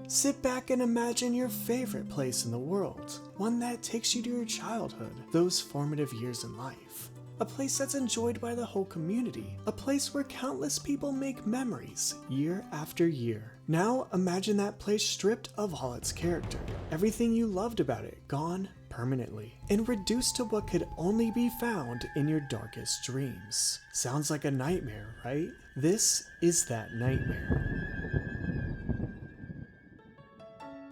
Sit back and imagine your favorite place in the world, one that takes you to your childhood, those formative years in life. A place that's enjoyed by the whole community, a place where countless people make memories year after year. Now imagine that place stripped of all its character, everything you loved about it gone permanently, and reduced to what could only be found in your darkest dreams. Sounds like a nightmare, right? This is that nightmare.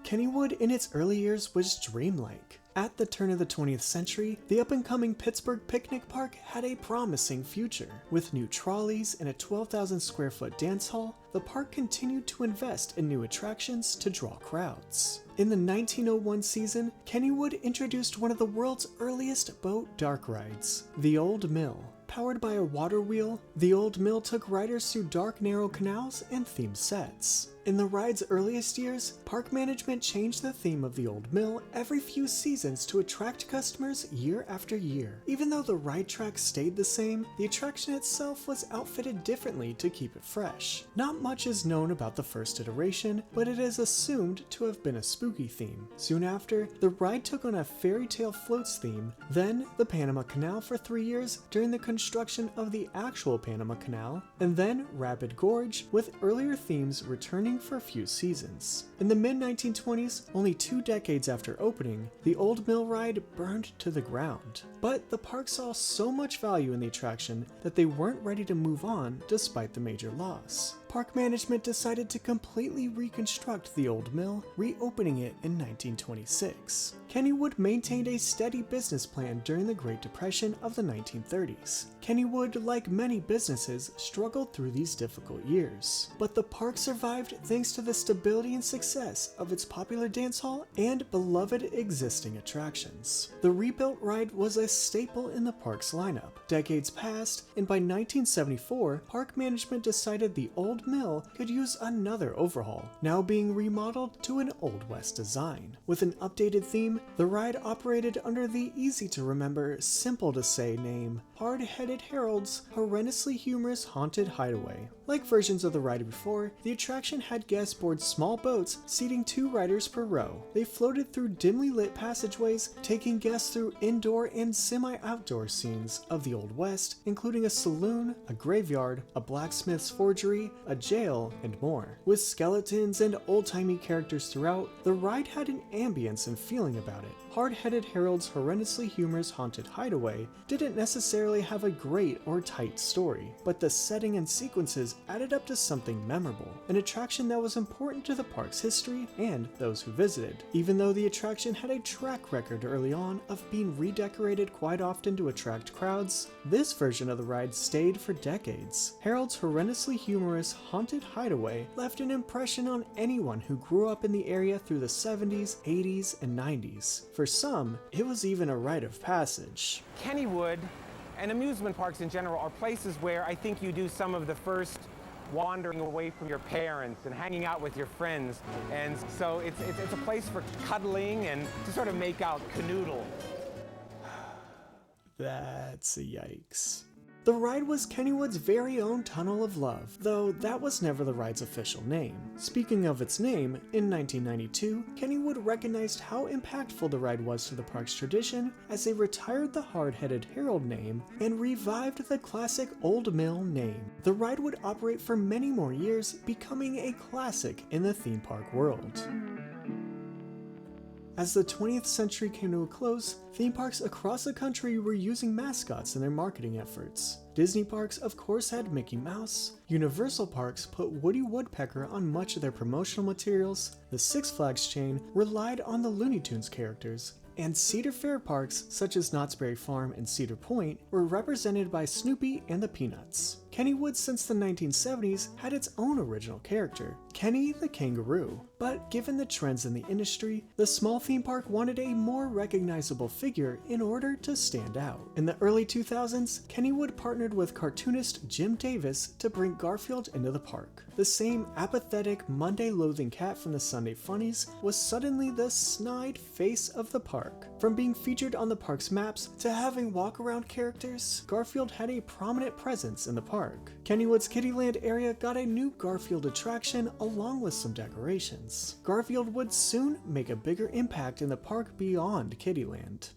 Kennywood in its early years was dreamlike. At the turn of the 20th century, the up-and-coming Pittsburgh picnic park had a promising future. With new trolleys and a 12,000 square foot dance hall, the park continued to invest in new attractions to draw crowds. In the 1901 season, Kennywood introduced one of the world's earliest boat dark rides, the Old Mill. Powered by a water wheel, the Old Mill took riders through dark, narrow canals and themed sets. In the ride's earliest years, park management changed the theme of the Old Mill every few seasons to attract customers year after year. Even though the ride track stayed the same, the attraction itself was outfitted differently to keep it fresh. Not much is known about the first iteration, but it is assumed to have been a spooky theme. Soon after, the ride took on a fairy tale floats theme, then the Panama Canal for 3 years during the construction of the actual Panama Canal, and then Rapid Gorge, with earlier themes returning for a few seasons. In the mid-1920s, only 2 decades after opening, the Old Mill ride burned to the ground. But the park saw so much value in the attraction that they weren't ready to move on despite the major loss. Park management decided to completely reconstruct the Old Mill, reopening it in 1926. Kennywood maintained a steady business plan during the Great Depression of the 1930s. Kennywood, like many businesses, struggled through these difficult years. But the park survived thanks to the stability and success of its popular dance hall and beloved existing attractions. The rebuilt ride was a staple in the park's lineup. Decades passed, and by 1974, park management decided the Old Mill could use another overhaul, now being remodeled to an Old West design. With an updated theme, the ride operated under the easy-to-remember, simple-to-say name, Hard-Headed Harold's Horrendously Humorous Haunted Hideaway. Like versions of the ride before, the attraction had guests board small boats seating 2 riders per row. They floated through dimly lit passageways, taking guests through indoor and semi-outdoor scenes of the Old West, including a saloon, a graveyard, a blacksmith's forgery, a jail, and more. With skeletons and old-timey characters throughout, the ride had an ambience and feeling about it. Hard-Headed Harold's Horrendously Humorous Haunted Hideaway didn't necessarily have a great or tight story, but the setting and sequences added up to something memorable, an attraction that was important to the park's history and those who visited. Even though the attraction had a track record early on of being redecorated quite often to attract crowds, this version of the ride stayed for decades. Harold's Horrendously Humorous Haunted Hideaway left an impression on anyone who grew up in the area through the 70s, 80s, and 90s. For some, it was even a rite of passage. Kennywood and amusement parks in general are places where I think you do some of the first wandering away from your parents and hanging out with your friends. And so it's a place for cuddling and to sort of make out canoodle. That's a yikes. The ride was Kennywood's very own Tunnel of Love, though that was never the ride's official name. Speaking of its name, in 1992, Kennywood recognized how impactful the ride was to the park's tradition as they retired the Hard-Headed Harold name and revived the classic Old Mill name. The ride would operate for many more years, becoming a classic in the theme park world. As the 20th century came to a close, theme parks across the country were using mascots in their marketing efforts. Disney parks, of course, had Mickey Mouse. Universal parks put Woody Woodpecker on much of their promotional materials. The Six Flags chain relied on the Looney Tunes characters. And Cedar Fair parks, such as Knott's Berry Farm and Cedar Point, were represented by Snoopy and the Peanuts. Kennywood since the 1970s had its own original character, Kenny the Kangaroo. But given the trends in the industry, the small theme park wanted a more recognizable figure in order to stand out. In the early 2000s, Kennywood partnered with cartoonist Jim Davis to bring Garfield into the park. The same apathetic, Monday-loathing cat from the Sunday Funnies was suddenly the snide face of the park. From being featured on the park's maps to having walk-around characters, Garfield had a prominent presence in the park. Kennywood's Kittyland area got a new Garfield attraction along with some decorations. Garfield would soon make a bigger impact in the park beyond Kittyland.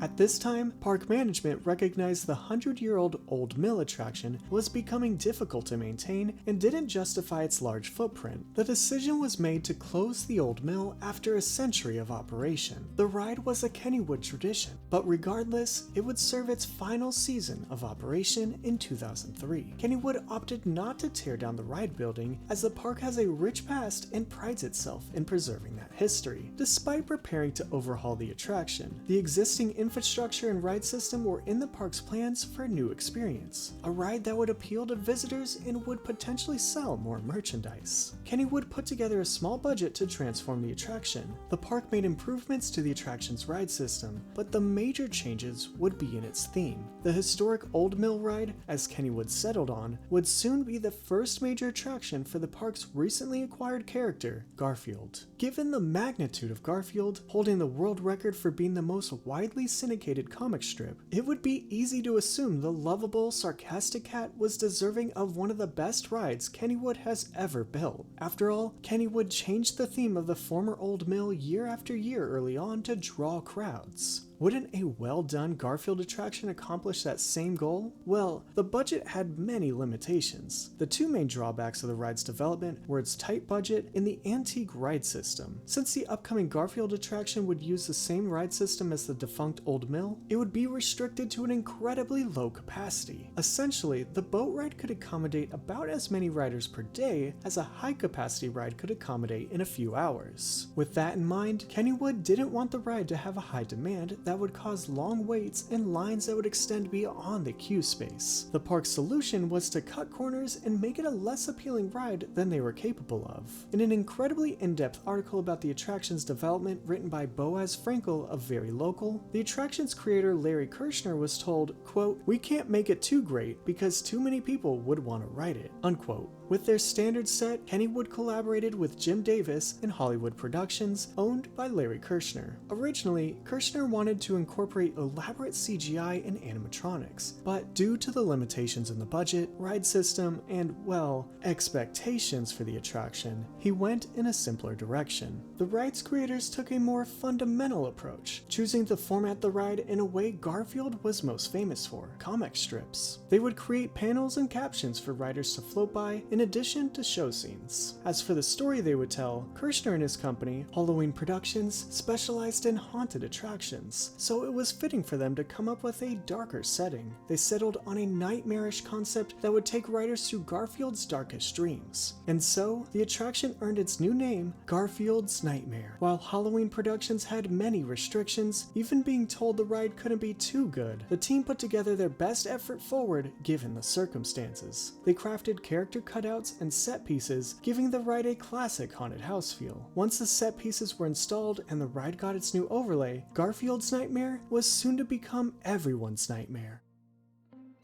At this time, park management recognized the 100-year-old Old Mill attraction was becoming difficult to maintain and didn't justify its large footprint. The decision was made to close the Old Mill after a century of operation. The ride was a Kennywood tradition, but regardless, it would serve its final season of operation in 2003. Kennywood opted not to tear down the ride building as the park has a rich past and prides itself in preserving that history. Despite preparing to overhaul the attraction, the existing infrastructure and ride system were in the park's plans for a new experience, a ride that would appeal to visitors and would potentially sell more merchandise. Kennywood put together a small budget to transform the attraction. The park made improvements to the attraction's ride system, but the major changes would be in its theme. The historic Old Mill ride, as Kennywood settled on, would soon be the first major attraction for the park's recently acquired character, Garfield. Given the magnitude of Garfield, holding the world record for being the most widely syndicated comic strip, it would be easy to assume the lovable, sarcastic cat was deserving of one of the best rides Kennywood has ever built. After all, Kennywood changed the theme of the former Old Mill year after year early on to draw crowds. Wouldn't a well-done Garfield attraction accomplish that same goal? Well, the budget had many limitations. The two main drawbacks of the ride's development were its tight budget and the antique ride system. Since the upcoming Garfield attraction would use the same ride system as the defunct Old Mill, it would be restricted to an incredibly low capacity. Essentially, the boat ride could accommodate about as many riders per day as a high-capacity ride could accommodate in a few hours. With that in mind, Kennywood didn't want the ride to have a high demand that would cause long waits and lines that would extend beyond the queue space. The park's solution was to cut corners and make it a less appealing ride than they were capable of. In an incredibly in-depth article about the attraction's development written by Boaz Frankel of Very Local, the attraction's creator Larry Kirshner was told, quote, "We can't make it too great because too many people would want to ride it," unquote. With their standard set, Kennywood collaborated with Jim Davis and Hollywood Productions, owned by Larry Kirshner. Originally, Kirshner wanted to incorporate elaborate CGI and animatronics, but due to the limitations in the budget, ride system, and, well, expectations for the attraction, he went in a simpler direction. The ride's creators took a more fundamental approach, choosing to format the ride in a way Garfield was most famous for, comic strips. They would create panels and captions for riders to float by, in addition to show scenes. As for the story they would tell, Kirshner and his company, Halloween Productions, specialized in haunted attractions, so it was fitting for them to come up with a darker setting. They settled on a nightmarish concept that would take riders through Garfield's darkest dreams. And so, the attraction earned its new name, Garfield's Nightmare. While Halloween Productions had many restrictions, even being told the ride couldn't be too good, the team put together their best effort forward given the circumstances. They crafted character cutouts and set pieces, giving the ride a classic haunted house feel. Once the set pieces were installed and the ride got its new overlay, Garfield's Nightmare was soon to become everyone's nightmare.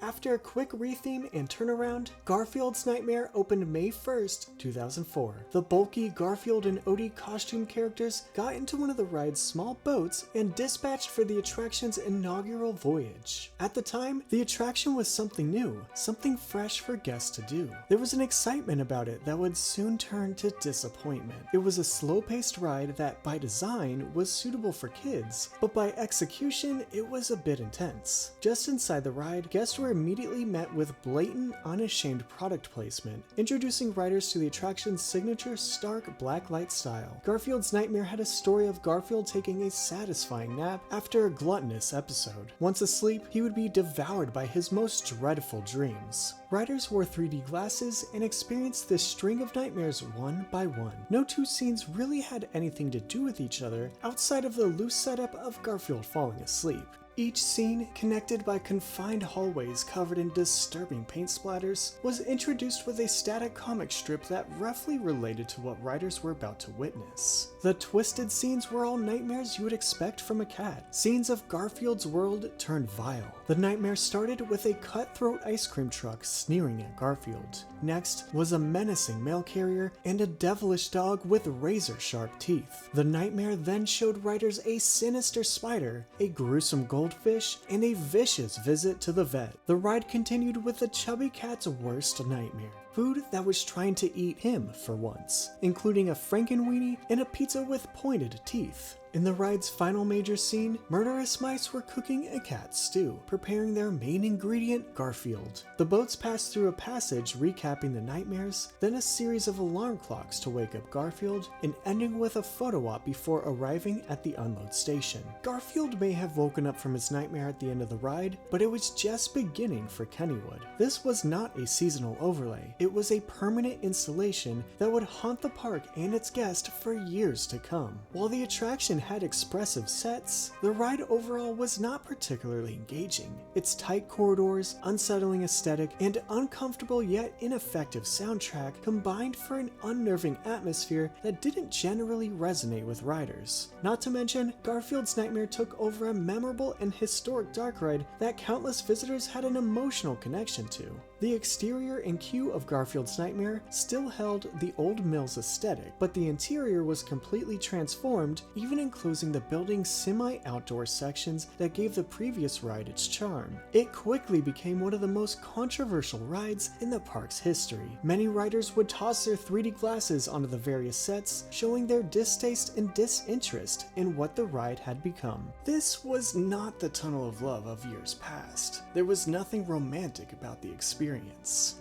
After a quick retheme and turnaround, Garfield's Nightmare opened May 1st, 2004. The bulky Garfield and Odie costume characters got into one of the ride's small boats and dispatched for the attraction's inaugural voyage. At the time, the attraction was something new, something fresh for guests to do. There was an excitement about it that would soon turn to disappointment. It was a slow-paced ride that, by design, was suitable for kids, but by execution, it was a bit intense. Just inside the ride, guests were immediately met with blatant, unashamed product placement, introducing riders to the attraction's signature stark black light style. Garfield's Nightmare had a story of Garfield taking a satisfying nap after a gluttonous episode. Once asleep, he would be devoured by his most dreadful dreams. Riders wore 3D glasses and experienced this string of nightmares one by one. No two scenes really had anything to do with each other outside of the loose setup of Garfield falling asleep. Each scene, connected by confined hallways covered in disturbing paint splatters, was introduced with a static comic strip that roughly related to what riders were about to witness. The twisted scenes were all nightmares you would expect from a cat, scenes of Garfield's world turned vile. The nightmare started with a cutthroat ice cream truck sneering at Garfield. Next was a menacing mail carrier and a devilish dog with razor-sharp teeth. The nightmare then showed riders a sinister spider, a gruesome goldfish, and a vicious visit to the vet. The ride continued with the chubby cat's worst nightmare. food that was trying to eat him for once, including a frankenweenie and a pizza with pointed teeth. In the ride's final major scene, murderous mice were cooking a cat stew, preparing their main ingredient, Garfield. The boats pass through a passage recapping the nightmares, then a series of alarm clocks to wake up Garfield, and ending with a photo op before arriving at the unload station. Garfield may have woken up from his nightmare at the end of the ride, but it was just beginning for Kennywood. This was not a seasonal overlay, it was a permanent installation that would haunt the park and its guests for years to come. While the attraction had expressive sets, the ride overall was not particularly engaging. Its tight corridors, unsettling aesthetic, and uncomfortable yet ineffective soundtrack combined for an unnerving atmosphere that didn't generally resonate with riders. Not to mention, Garfield's Nightmare took over a memorable and historic dark ride that countless visitors had an emotional connection to. The exterior and queue of Garfield's Nightmare still held the old mill's aesthetic, but the interior was completely transformed, even enclosing the building's semi-outdoor sections that gave the previous ride its charm. It quickly became one of the most controversial rides in the park's history. Many riders would toss their 3D glasses onto the various sets, showing their distaste and disinterest in what the ride had become. This was not the tunnel of love of years past. There was nothing romantic about the experience.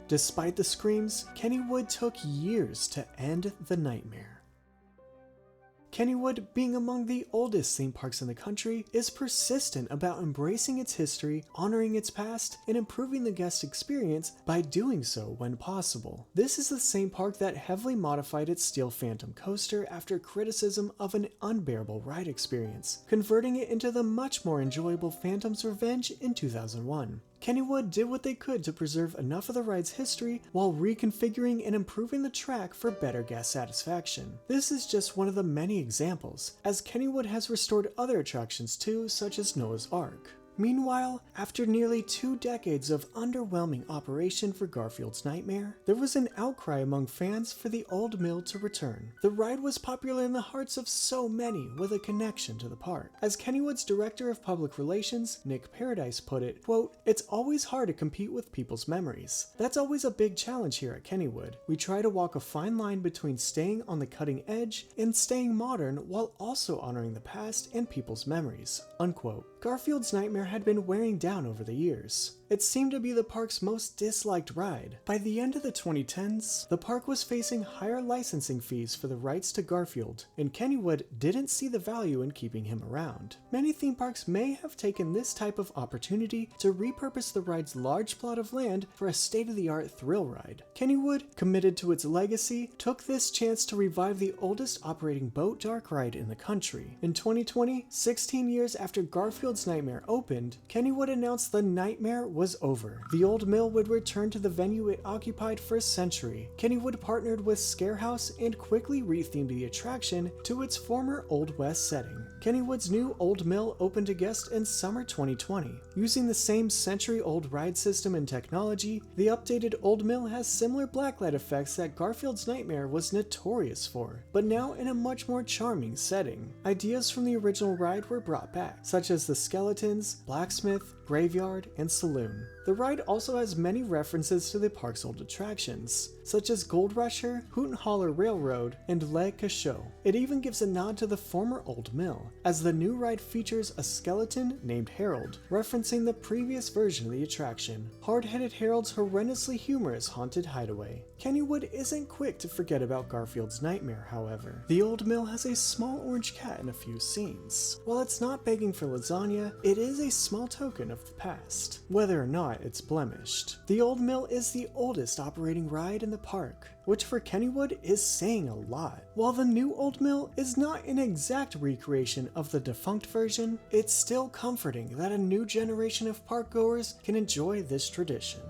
Despite the screams, Kennywood took years to end the nightmare. Kennywood, being among the oldest theme parks in the country, is persistent about embracing its history, honoring its past, and improving the guest experience by doing so when possible. This is the same park that heavily modified its Steel Phantom coaster after criticism of an unbearable ride experience, converting it into the much more enjoyable Phantom's Revenge in 2001. Kennywood did what they could to preserve enough of the ride's history while reconfiguring and improving the track for better guest satisfaction. This is just one of the many examples, as Kennywood has restored other attractions too, such as Noah's Ark. Meanwhile, after nearly 2 decades of underwhelming operation for Garfield's Nightmare, there was an outcry among fans for the old mill to return. The ride was popular in the hearts of so many with a connection to the park. As Kennywood's director of public relations, Nick Paradise, put it, quote, "It's always hard to compete with people's memories. That's always a big challenge here at Kennywood. We try to walk a fine line between staying on the cutting edge and staying modern while also honoring the past and people's memories," unquote. Garfield's Nightmare had been wearing down over the years. It seemed to be the park's most disliked ride. By the end of the 2010s, the park was facing higher licensing fees for the rights to Garfield, and Kennywood didn't see the value in keeping him around. Many theme parks may have taken this type of opportunity to repurpose the ride's large plot of land for a state-of-the-art thrill ride. Kennywood, committed to its legacy, took this chance to revive the oldest operating boat dark ride in the country. In 2020, 16 years after Garfield's Nightmare opened, Kennywood announced the nightmare was over. The old mill would return to the venue it occupied for a century. Kennywood partnered with Scarehouse and quickly rethemed the attraction to its former Old West setting. Kennywood's new Old Mill opened to guests in summer 2020. Using the same century-old ride system and technology, the updated Old Mill has similar blacklight effects that Garfield's Nightmare was notorious for, but now in a much more charming setting. Ideas from the original ride were brought back, such as the skeletons, blacksmith, graveyard, and saloon. The ride also has many references to the park's old attractions, such as Gold Rusher, Hoot and Holler Railroad, and Le Cachot. It even gives a nod to the former Old Mill, as the new ride features a skeleton named Harold, referencing the previous version of the attraction. Hard-headed Harold's horrendously humorous haunted hideaway. Kennywood isn't quick to forget about Garfield's Nightmare, however. The Old Mill has a small orange cat in a few scenes. While it's not begging for lasagna, it is a small token of the past, whether or not it's blemished. The Old Mill is the oldest operating ride in the park, which for Kennywood is saying a lot. While the new Old Mill is not an exact recreation of the defunct version, it's still comforting that a new generation of park goers can enjoy this tradition.